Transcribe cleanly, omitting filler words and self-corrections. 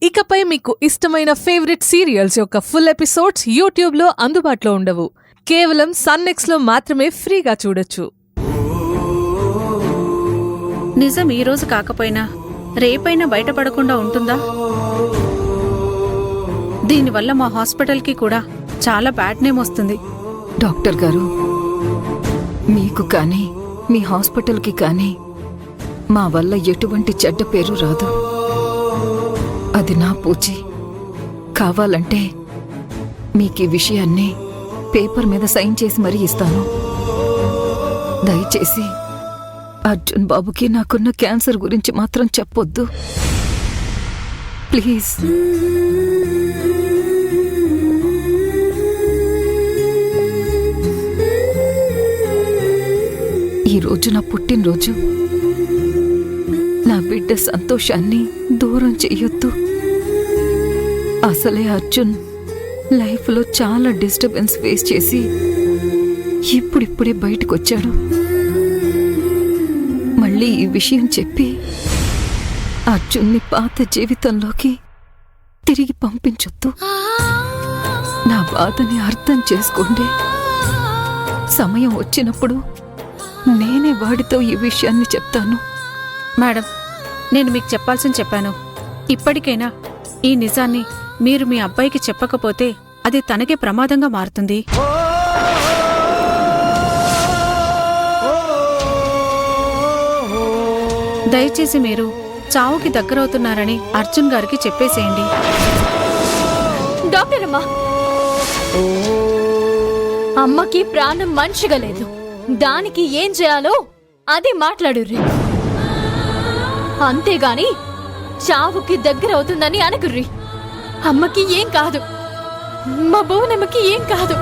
ఇకపై మీకు ఇష్టమైన ఫేవరెట్ సీరియల్స్ యొక్క ఫుల్ ఎపిసోడ్స్ యూట్యూబ్లో అందుబాటులో ఉండవు. కేవలం సన్నెక్స్లో మాత్రమే ఫ్రీగా చూడొచ్చు. నిజం ఈ రోజు కాకపోయినా రేపైనా బయటపడకుండా ఉంటుందా? దీనివల్ల మా హాస్పిటల్కి కూడా చాలా బ్యాడ్ నేమ్ వస్తుంది. డాక్టర్ గారు, మీకు కానీ మీ హాస్పిటల్కి కానీ మా వల్ల ఎటువంటి చెడ్డ పేరు రాదు. అది నా పూచి. కావాలంటే మీకు ఈ విషయాన్ని పేపర్ మీద సైన్ చేసి మరీ ఇస్తాను. దయచేసి అర్జున్ బాబుకి నాకున్న క్యాన్సర్ గురించి మాత్రం చెప్పొద్దు, ప్లీజ్. ఈరోజు నా పుట్టినరోజు. నా బిడ్డ సంతోషాన్ని దూరం చెయ్యొద్దు. అసలే అర్జున్ లైఫ్లో చాలా డిస్టర్బెన్స్ ఫేస్ చేసి ఇప్పుడిప్పుడే బయటకొచ్చాడు. మళ్ళీ ఈ విషయం చెప్పి అర్జున్ని పాత జీవితంలోకి తిరిగి పంపించొద్దు. నా బాధని అర్థం చేసుకోండి. సమయం వచ్చినప్పుడు నేనే వాడితో ఈ విషయాన్ని చెప్తాను. మేడం, నేను మీకు చెప్పాల్సింది చెప్పాను. ఇప్పటికైనా ఈ నిజాన్ని మీరు మీ అబ్బాయికి చెప్పకపోతే అది తనకే ప్రమాదంగా మారుతుంది. దయచేసి మీరు చావుకి దగ్గరవుతున్నారని అర్జున్ గారికి చెప్పేసేయండి. డాక్టర్ అమ్మకి ప్రాణం మంచిగా లేదు. దానికి ఏం చేయాలో అది మాట్లాడుర్రి. అంతేగాని చావుకి దగ్గర అవుతుందని అనకుర్రి. అమ్మకి ఏం కాదు, మా భువనమ్మకి ఏం కాదు.